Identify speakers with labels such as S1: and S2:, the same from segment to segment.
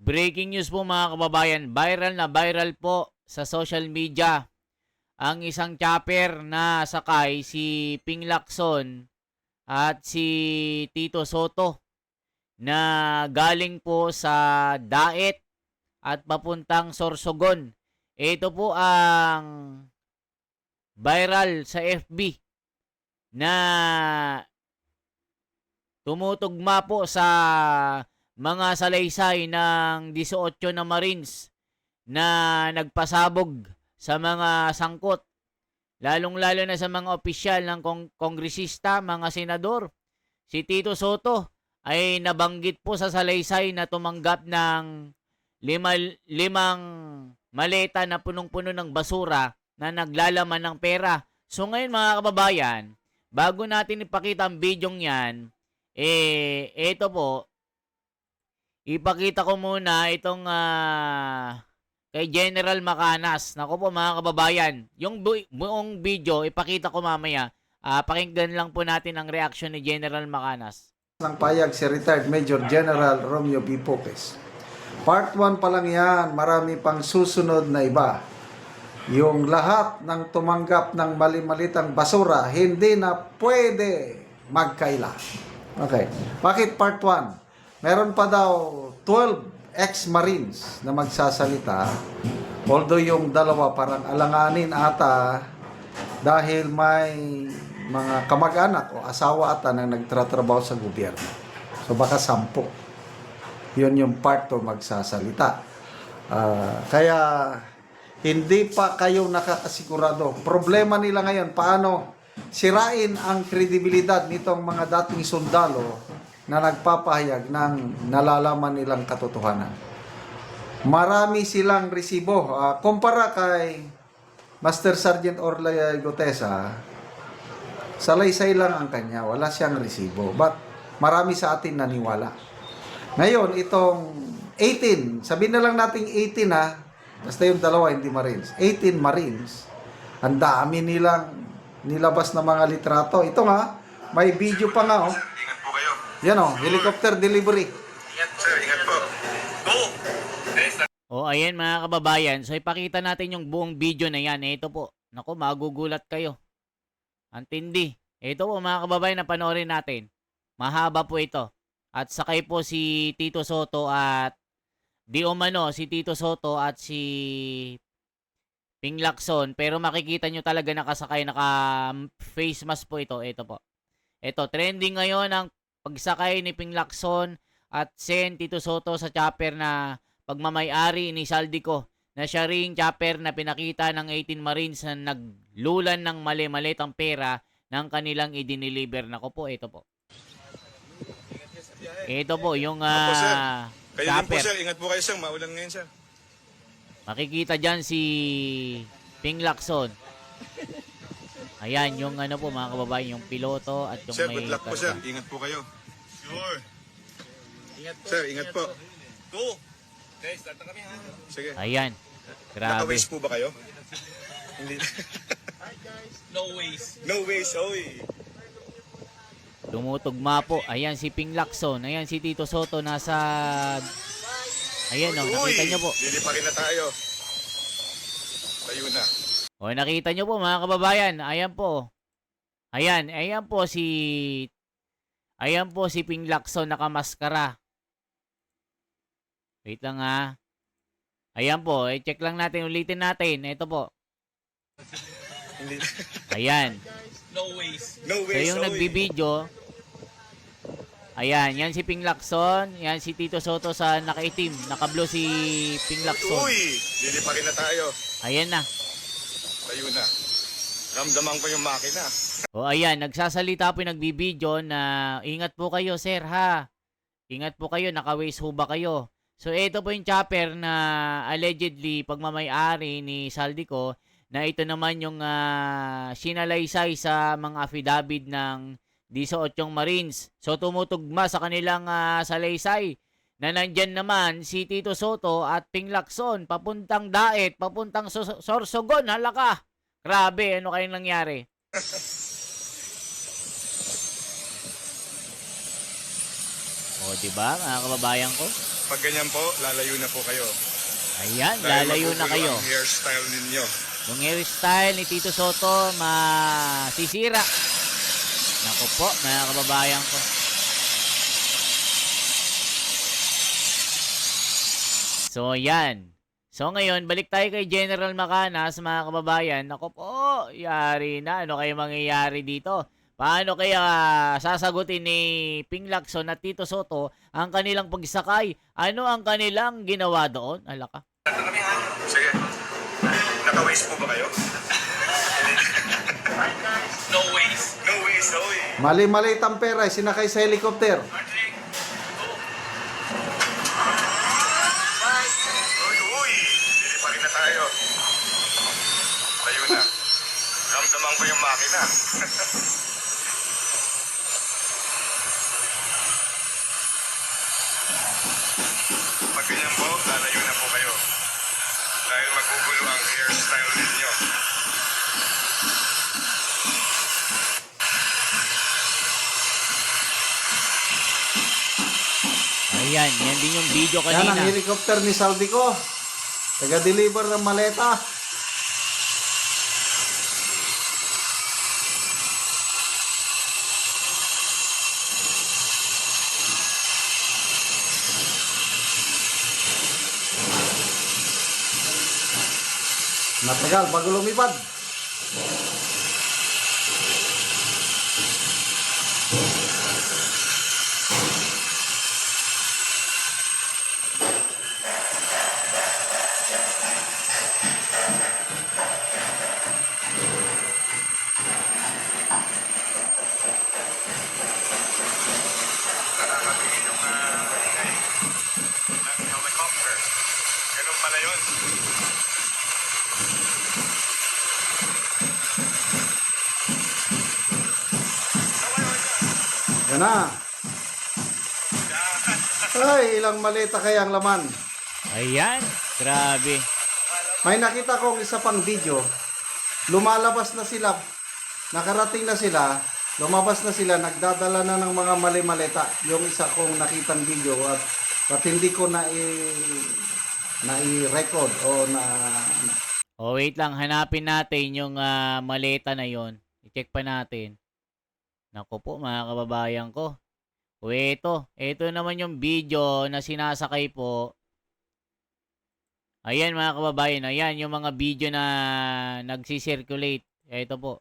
S1: Breaking news po mga kababayan, viral na viral po sa social media ang isang chopper na sakay si Ping Lacson at si Tito Soto na galing po sa Daet at papuntang Sorsogon. Ito po ang viral sa FB na tumutugma po sa mga salaysay ng 18 na Marines na nagpasabog sa mga sangkot, lalong-lalo na sa mga opisyal ng kongresista, mga senador. Si Tito Soto ay nabanggit po sa salaysay na tumanggap ng limang maleta na punong-puno ng basura na naglalaman ng pera. So ngayon mga kababayan, bago natin ipakita ang bidyong yan, ito po, ipakita ko muna itong kay General Macanas. Naku po mga kababayan, yung buong video ipakita ko mamaya. Pakinggan lang po natin ang reaction ni General Macanas.
S2: Ng payag si retired Major General Romeo B. Popes. Part 1 pa lang yan, marami pang susunod na iba. Yung lahat ng tumanggap ng mali-malitang basura, hindi na pwede magkaila. Okay, bakit part 1? Meron pa daw 12 ex-Marines na magsasalita. Although yung dalawa parang alanganin ata dahil may mga kamag-anak o asawa ata na nagtatrabaho sa gobyerno. So baka 10. Yun yung part 2 magsasalita. Kaya hindi pa kayo nakakasigurado. Problema nila ngayon, paano sirain ang kredibilidad nitong mga dating sundalo na nagpapahayag ng nalalaman nilang katotohanan. Marami silang resibo. Kumpara kay Master Sergeant Orlay Gotesa, salaysay lang ang kanya. Wala siyang resibo. But marami sa atin naniwala. Ngayon, itong 18, sabihin na lang nating 18 ha, basta yung dalawa hindi Marines. 18 Marines, ang dami nilang nilabas na mga litrato. Ito nga, may video pa nga oh. Yan o, helicopter delivery.
S3: Ingat po, ingat po. Go!
S1: O ayan mga kababayan, so ipakita natin yung buong video na yan. Ito po, naku magugulat kayo. Ang tindi. Ito po mga kababayan na panoorin natin. Mahaba po ito. At sakay po si Tito Soto at di umano si Tito Soto at si Ping Lacson. Pero makikita nyo talaga nakasakay, naka face mask po ito. Ito po. Ito, trending ngayon ang pagsakay ni Ping Lacson at Sen Tito Soto sa chopper na pagmamayari ni Saldico na siya ring chopper na pinakita ng 18 Marines na naglulan ng mali-malitang pera ng kanilang idiniliver. Nako po, ito po. Ito po, yung
S3: Kayo din po
S1: chopper.
S3: sir, ingat po kayo sir, maulan ngayon sir.
S1: Makikita dyan si Ping Lacson. Ayan, yung ano po mga kababayan, yung piloto at yung
S3: Sir,
S1: may
S3: good luck po
S1: karga.
S3: sir, ingat po kayo. Sure.
S4: Ingat po.
S3: Sir, ingat po.
S4: Go! Guys, start na kami ha.
S3: Sige.
S1: Ayan, grabe.
S3: Naka-waste po ba kayo? Hindi.
S4: No ways.
S3: No waste, oy.
S1: Tumutugma po. Ayan si Ping Lacson. Ayan si Tito Soto nasa... Ayan o, nakita nyo po.
S3: Dili pa rin na tayo. Tayo na.
S1: O, nakita nyo po mga kababayan. Ayan po. Ayan po si... Ayan po si Ping Lacson nakamaskara. Wait lang ha. Ayan po, check lang natin, ulitin natin. Ito po.
S3: Hindi.
S1: Ayan.
S4: No ways.
S3: No
S1: So
S3: waste,
S1: yung
S3: oy.
S1: nagbibideo, ayan, yan si Ping Lacson, yan si Tito Soto sa nakaitim, naka-blue si Ping Lacson.
S3: Uy, dili pa rin na tayo.
S1: Ayan na.
S3: Tayo na. Ramdaman ko yung makina.
S1: O ayan, nagsasalita po yung nagbibideo na ingat po kayo sir ha. Ingat po kayo, naka-waste ho ba kayo? So ito po yung chopper na allegedly pagmamayari ni Saldico na ito naman yung sinalaysay sa mga affidavit ng 18 Marines. So tumutugma sa kanilang salaysay na nandyan naman si Tito Soto at Ping Lacson papuntang Daet, papuntang Sorsogon. Hala ka! Grabe, ano kayong nangyari? O diba mga kababayan ko?
S3: Pag ganyan po, lalayo na po kayo.
S1: Ayan,
S3: Dahil
S1: lalayo na
S3: magugulo
S1: kayo.
S3: ang hairstyle ninyo.
S1: Yung hairstyle ni Tito Soto, masisira. Naku po, mga kababayan ko. So, yan. So, ngayon, balik tayo kay General Macanas, mga kababayan. Naku po, yari na. Ano kayo mangyayari dito? Paano kaya sasagutin ni Ping Lacson at Tito Soto ang kanilang pagsakay? Ano ang kanilang ginawa doon? Alaka.
S3: Sige. Naka-waste po ba kayo?
S4: No ways.
S3: No waste, no way.
S2: Mali-mali ang pera, sinakay sa helicopter.
S3: Uy, hindi pa rin na tayo. Layo na. Ramdaman ko yung makina. Pag ganyan po, lalayo na po kayo. Dahil magugulo ang hairstyle ninyo.
S1: Ayan, yan din yung video
S2: Yan ang
S1: kanina.
S2: helicopter ni Saldico. Taga-deliver ng maleta. Matagal bago lumipad.
S3: Nakakatingin yung ingay ng helicopter. Ganun pala yun.
S2: Yan na. Ay, ilang maleta kaya ang laman.
S1: Ayan, grabe.
S2: May nakita kong isa pang video. Lumalabas na sila. Nakarating na sila. Lumabas na sila. Nagdadala na ng mga mali-maleta. Yung isa kong nakitang video at hindi ko na-record o
S1: Oh, wait lang, hanapin natin yung maleta na yon. I-check pa natin. Naku po, mga kababayan ko. O ito naman yung video na sinasakay po. Ayan mga kababayan, ayan yung mga video na nagsisirculate. Ito po.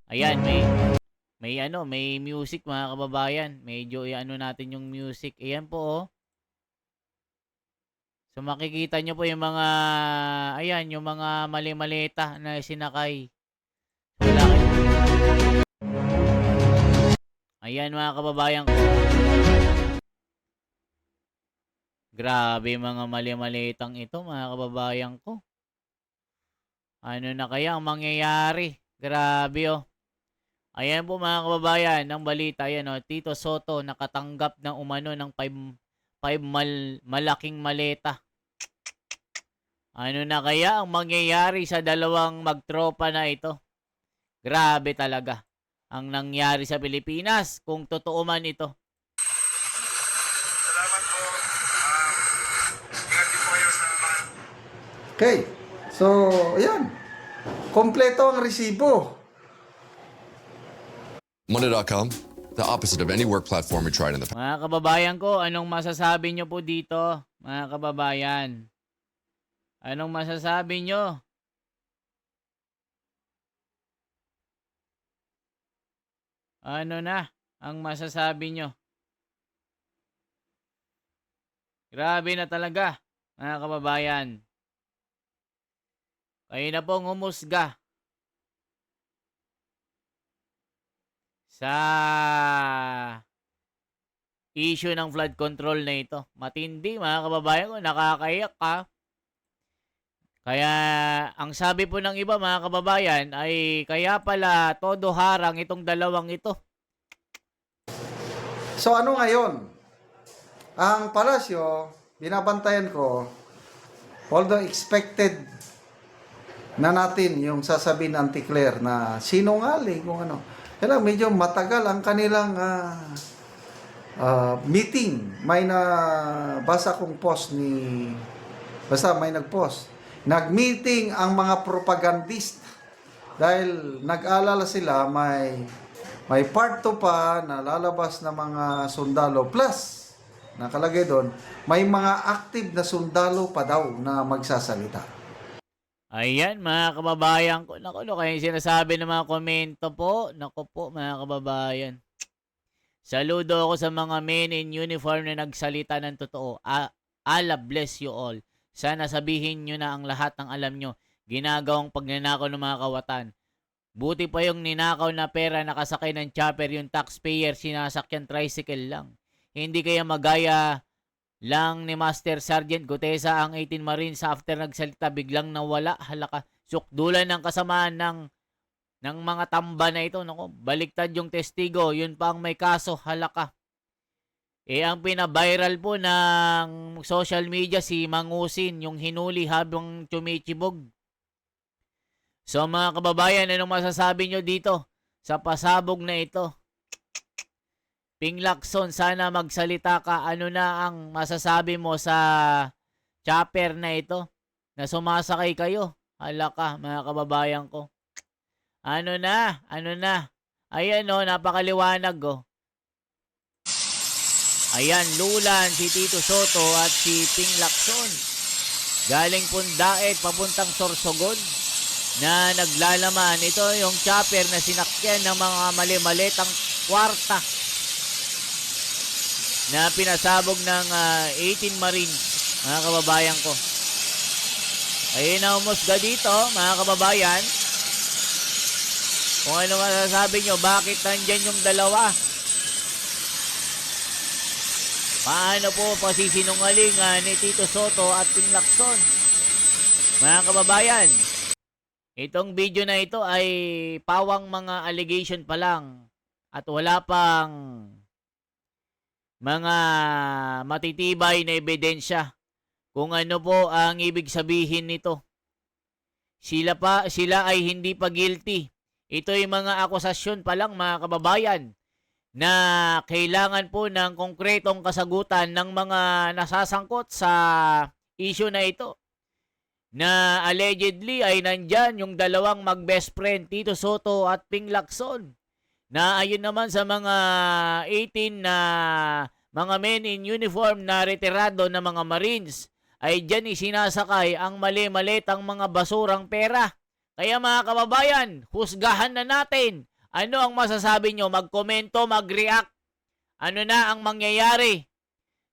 S1: Ayan, may music mga kababayan. Medyo ano natin yung music. Ayan po oh. So makikita nyo po yung mga, ayan, yung mga mali-maleta na sinakay. Wala kayo. Ayan mga kababayan ko. Grabe mga mali-malitang ito mga kababayan ko. Ano na kaya ang mangyayari? Grabe oh. Ayan po mga kababayan, ang balita. Ayan oh, Tito Soto nakatanggap ng umano ng 5 malaking maleta. Ano na kaya ang mangyayari sa dalawang magtropa na ito? Grabe talaga ang nangyari sa Pilipinas kung totoo man ito.
S3: Salamat po. Ingat din po kayo sa mga...
S2: Okay. So, ayan. Kompleto ang resibo.
S5: Monday.com, the opposite of any work platform we tried in the past.
S1: Mga kababayan ko, anong masasabi nyo po dito? Mga kababayan. Anong masasabi nyo? Ano na ang masasabi nyo? Grabe na talaga, mga kababayan. Kayo na pong humusga sa issue ng flood control na ito. Matindi, mga kababayan ko, nakakaiyak ka. Kaya, ang sabi po ng iba, mga kababayan, ay kaya pala todo harang itong dalawang ito.
S2: So, ano ngayon? Ang palasyo, binabantayan ko, although expected na natin yung sasabihin ng Anti-Claire na sinungaling kung ano. Kaya medyo matagal ang kanilang meeting. May nabasa kong post ni, basta may nag-post. Nag-meeting ang mga propagandista dahil nag-alala sila may part 2 pa na lalabas na mga sundalo plus nakalagay doon may mga active na sundalo pa daw na magsasalita.
S1: Ayan, mga kababayan ko. Naku, no, kaya yung sinasabi ng mga komento po. Naku po, mga kababayan. Saludo ako sa mga men in uniform na nagsalita ng totoo. Allah bless you all. Sana sabihin nyo na ang lahat ng alam nyo. Ginagawang pagnanakaw ng mga kawatan. Buti pa yung ninakaw na pera nakasakay ng chopper, yung taxpayer sinasakyan tricycle lang. Hindi kaya magaya lang ni Master Sergeant Gutesa ang 18 Marines after nagsalita biglang nawala. Halaka, sukdulan ng kasamaan ng mga tamba na ito. Naku, baliktad yung testigo, yun pa ang may kaso. Halaka. Ang pinaviral po ng social media si Mangusin, yung hinuli habang chumichibog. So mga kababayan, anong masasabi nyo dito sa pasabog na ito? Ping Lacson, sana magsalita ka. Ano na ang masasabi mo sa chopper na ito na sumasakay kayo? Hala ka, mga kababayan ko. Ano na? Ayan o, napakaliwanag o. Ayan, lulan si Tito Soto at si Ping Lacson. Galing Pundaet, papuntang Sorsogon. Na naglalaman. Ito yung chopper na sinakyan ng mga mali-malitang kwarta na pinasabog ng 18 Marines, mga kababayan ko. Ayun na umusga dito, mga kababayan. Kung ano masasabi nyo, bakit nandyan yung dalawa? Paano po pasisinungaling ni Tito Soto at Ping Lacson? Mga kababayan, itong video na ito ay pawang mga allegation pa lang at wala pang mga matitibay na ebidensya kung ano po ang ibig sabihin nito. Sila ay hindi pa guilty. Ito ay mga akusasyon pa lang, mga kababayan, na kailangan po ng konkretong kasagutan ng mga nasasangkot sa issue na ito. Na allegedly ay nandyan yung dalawang mag-best friend, Tito Soto at Ping Lacson, na ayun naman sa mga 18 na mga men in uniform na retirado na mga Marines, ay dyan isinasakay ang mali-malitang mga basurang pera. Kaya mga kababayan, husgahan na natin. Ano ang masasabi nyo? Mag-komento, mag-react. Ano na ang mangyayari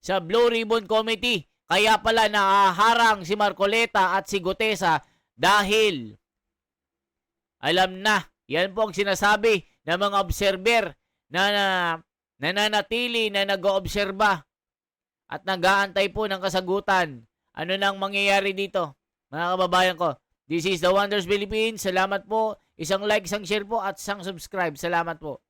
S1: sa Blue Ribbon Committee? Kaya pala nahaharang si Marcoleta at si Gutesa dahil alam na, yan po ang sinasabi ng mga observer na nananatili na nag-oobserba at nag-aantay po ng kasagutan. Ano nang mangyayari dito? Mga kababayan ko, this is The Wonders Philippines. Salamat po. Isang like, isang share po at isang subscribe. Salamat po.